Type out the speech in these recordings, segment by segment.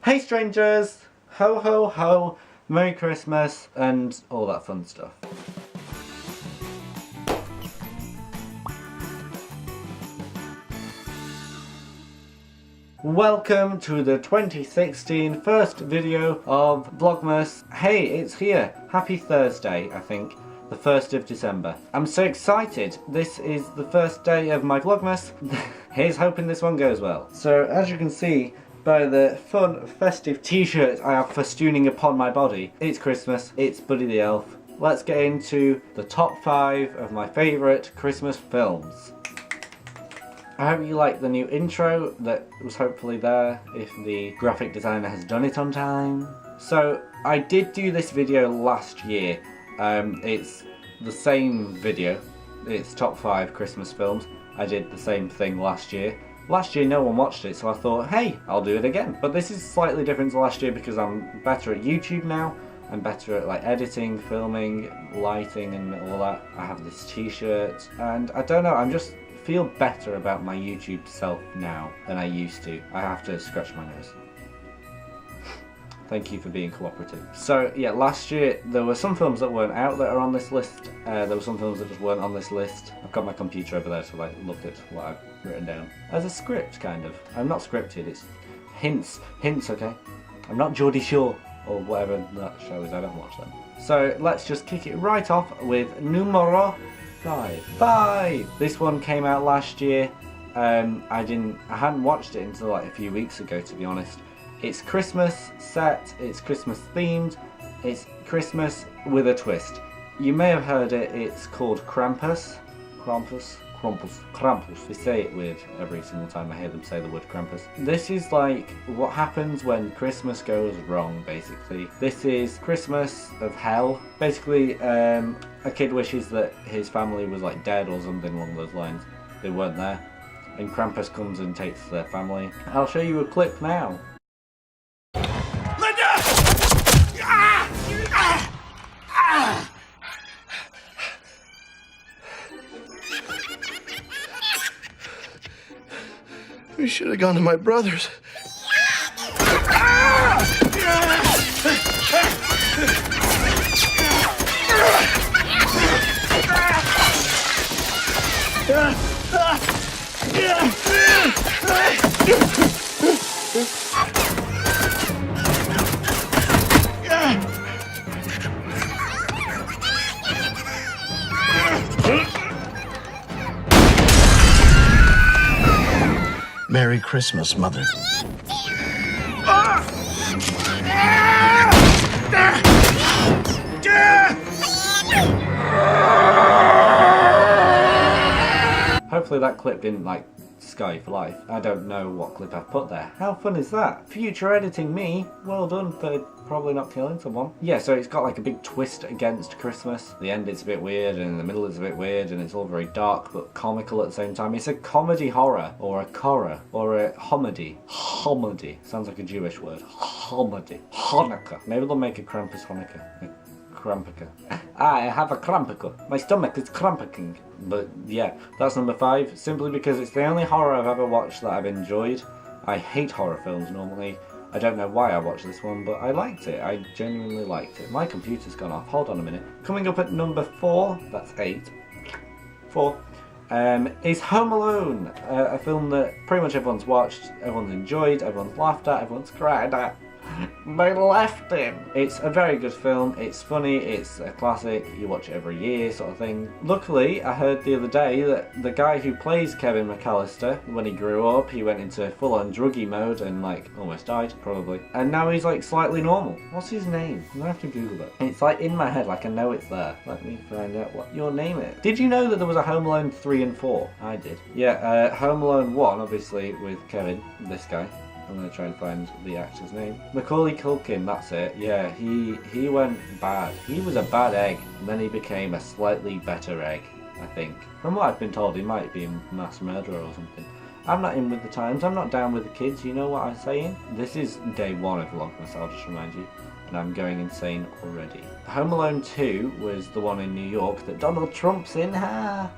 Hey strangers! Ho ho ho! Merry Christmas and all that fun stuff. Welcome to the 2016 first video of Vlogmas. Hey, it's here. Happy Thursday, I think. The 1st of December. I'm so excited. This is the first day of my Vlogmas. Here's hoping this one goes well. So, as you can see by the fun, festive t-shirt I have festooning upon my body, it's Christmas, it's Buddy the Elf. Let's get into the top 5 of my favourite Christmas films. I hope you like the new intro that was hopefully there if the graphic designer has done it on time. So, I did do this video last year. It's the same video. It's top 5 Christmas films. I did the same thing last year. Last year no one watched it, so I thought, hey, I'll do it again. But this is slightly different to last year because I'm better at YouTube now. I'm better at like editing, filming, lighting and all that. I have this t-shirt and I don't know, I'm just feel better about my YouTube self now than I used to. I have to scratch my nose. Thank you for being cooperative. So yeah, last year there were some films that weren't out that are on this list. There were some films that just weren't on this list. I've got my computer over there to like look at what I've written down. As a script, kind of. I'm not scripted, it's hints, okay? I'm not Geordie Shore or whatever that show is, I don't watch them. So let's just kick it right off with numero 5. This one came out last year. I hadn't watched it until like a few weeks ago, to be honest. It's Christmas set, it's Christmas themed, it's Christmas with a twist. You may have heard it, it's called Krampus. Krampus. They say it weird every single time I hear them say the word Krampus. This is like what happens when Christmas goes wrong, basically. This is Christmas of hell. Basically, a kid wishes that his family was like dead or something along those lines. They weren't there. And Krampus comes and takes their family. I'll show you a clip now. We should have gone to my brother's. Merry Christmas, Mother. Hopefully that clip didn't like Sky for life. I don't know what clip I've put there. How fun is that? Future editing me. Well done for probably not killing someone. Yeah, so it's got like a big twist against Christmas. The end it's a bit weird and in the middle it's a bit weird and it's all very dark but comical at the same time. It's a comedy horror or a korra or a homedy. Homedy. Sounds like a Jewish word. Homedy. Hanukkah. Maybe they'll make a Krampus Hanukkah. Krampika. I have a Krampika. My stomach is cramping. But yeah, that's number 5. Simply because it's the only horror I've ever watched that I've enjoyed. I hate horror films normally. I don't know why I watched this one, but I liked it. I genuinely liked it. My computer's gone off. Hold on a minute. Coming up at number 4, that's 8. 4. Is Home Alone. A film that pretty much everyone's watched, everyone's enjoyed, everyone's laughed at, everyone's cried at. They left him. It's a very good film, it's funny, it's a classic, you watch it every year sort of thing. Luckily, I heard the other day that the guy who plays Kevin McAllister, when he grew up, he went into full-on druggy mode and like almost died, probably. And now he's like slightly normal. What's his name? I'm gonna have to Google it. It's like in my head, like I know it's there. Let me find out what your name is. Did you know that there was a Home Alone 3 and 4? I did. Yeah, Home Alone 1, obviously, with Kevin, this guy. I'm going to try and find the actor's name. Macaulay Culkin, that's it. Yeah, he went bad. He was a bad egg, and then he became a slightly better egg, I think. From what I've been told, he might be a mass murderer or something. I'm not in with the times, I'm not down with the kids, you know what I'm saying? This is day 1 of Vlogmas, I'll just remind you. And I'm going insane already. Home Alone 2 was the one in New York that Donald Trump's in. Ha!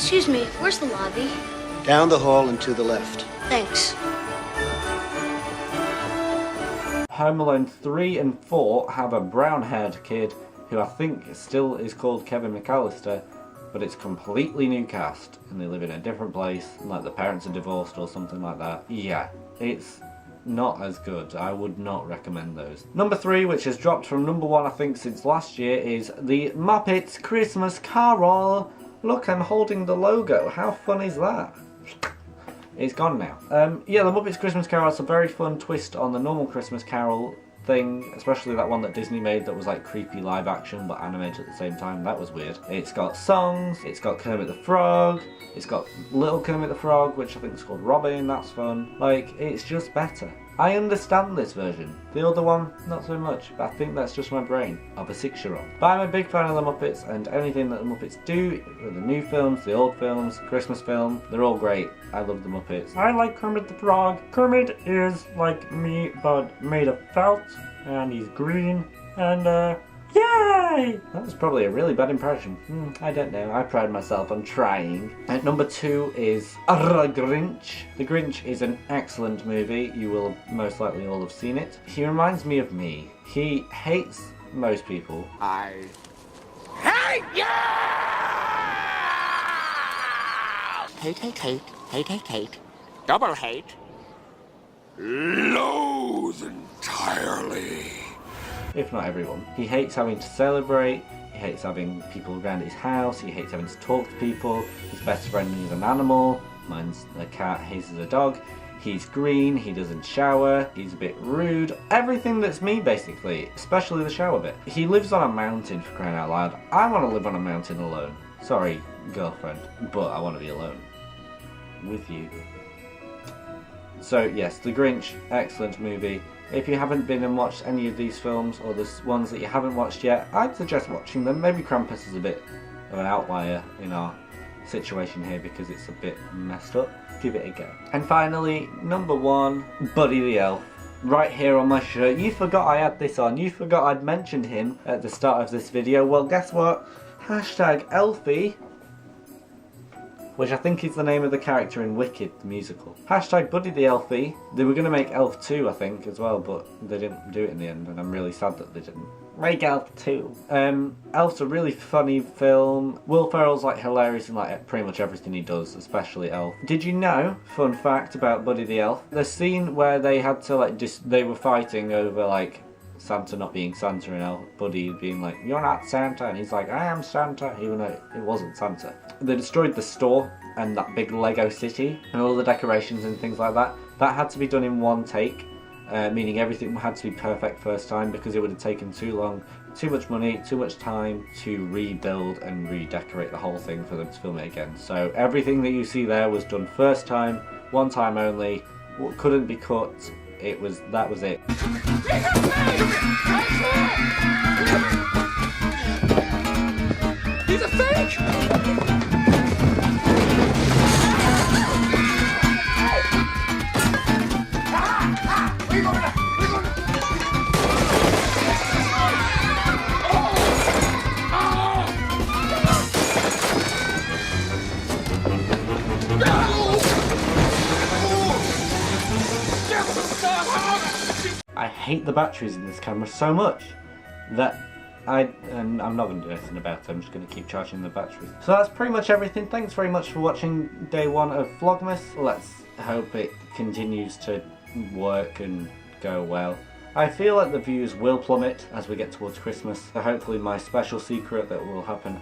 Excuse me, where's the lobby? Down the hall and to the left. Thanks. Home Alone 3 and 4 have a brown-haired kid who I think still is called Kevin McAllister, but it's completely new cast and they live in a different place, like the parents are divorced or something like that. Yeah, it's not as good. I would not recommend those. Number 3, which has dropped from number 1 I think since last year, is the Muppets Christmas Carol. Look, I'm holding the logo. How fun is that? It's gone now. Yeah, the Muppets Christmas Carol is a very fun twist on the normal Christmas Carol thing, especially that one that Disney made that was like creepy live action but animated at the same time. That was weird. It's got songs, it's got Kermit the Frog, it's got little Kermit the Frog, which I think is called Robin. That's fun. Like, it's just better. I understand this version. The other one, not so much, but I think that's just my brain of a 6-year-old. But I'm a big fan of the Muppets, and anything that the Muppets do, the new films, the old films, Christmas film, they're all great. I love the Muppets. I like Kermit the Frog. Kermit is like me, but made of felt, and he's green, and yay! That was probably a really bad impression. I don't know. I pride myself on trying. At number 2 is The Grinch. The Grinch is an excellent movie. You will most likely all have seen it. He reminds me of me. He hates most people. I hate you! Hate, hate, hate, hate, hate, hate. Double hate. Loathe entirely. If not everyone. He hates having to celebrate, he hates having people around his house, he hates having to talk to people, his best friend is an animal, mine's a cat, his is a dog, he's green, he doesn't shower, he's a bit rude, everything that's me basically, especially the shower bit. He lives on a mountain, for crying out loud. I want to live on a mountain alone. Sorry, girlfriend, but I want to be alone. With you. So yes, The Grinch, excellent movie. If you haven't been and watched any of these films, or the ones that you haven't watched yet, I'd suggest watching them. Maybe Krampus is a bit of an outlier in our situation here because it's a bit messed up. Give it a go. And finally, number 1, Buddy the Elf. Right here on my shirt. You forgot I had this on. You forgot I'd mentioned him at the start of this video. Well, guess what? Hashtag Elfie, which I think is the name of the character in Wicked, the musical. Hashtag Buddy the Elfie. They were going to make Elf 2, I think, as well, but they didn't do it in the end, and I'm really sad that they didn't. Make Elf 2. Elf's a really funny film. Will Ferrell's like hilarious in like pretty much everything he does, especially Elf. Did you know, fun fact about Buddy the Elf, the scene where they had to like they were fighting over like Santa not being Santa and Elf, Buddy being like, "You're not Santa," and he's like, "I am Santa," even though it wasn't Santa. They destroyed the store and that big Lego city and all the decorations and things like that. That had to be done in one take, meaning everything had to be perfect first time because it would have taken too long, too much money, too much time to rebuild and redecorate the whole thing for them to film it again. So everything that you see there was done first time, one time only, couldn't be cut. That was it. He's a fake! I hate the batteries in this camera so much that I'm not going to do anything about it. I'm just going to keep charging the batteries. So that's pretty much everything. Thanks very much for watching day 1 of Vlogmas. Let's hope it continues to work and go well. I feel like the views will plummet as we get towards Christmas, so hopefully my special secret that will happen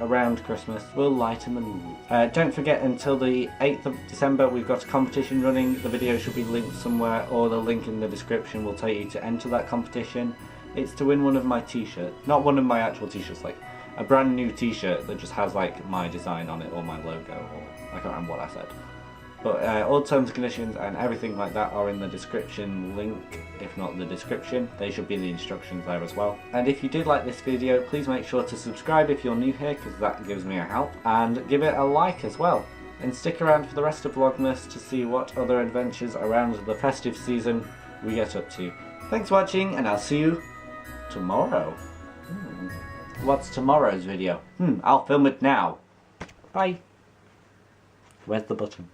around Christmas will lighten the mood. Don't forget, until the 8th of December we've got a competition running. The video should be linked somewhere, or the link in the description will take you to enter that competition. It's to win one of my t-shirts, not one of my actual t-shirts, like a brand new t-shirt that just has like my design on it or my logo, or I can't remember what I said. But all terms and conditions and everything like that are in the description link. If not the description, they should be in the instructions there as well. And if you did like this video, please make sure to subscribe if you're new here, because that gives me a help. And give it a like as well. And stick around for the rest of Vlogmas to see what other adventures around the festive season we get up to. Thanks for watching, and I'll see you tomorrow. What's tomorrow's video? I'll film it now. Bye. Where's the button?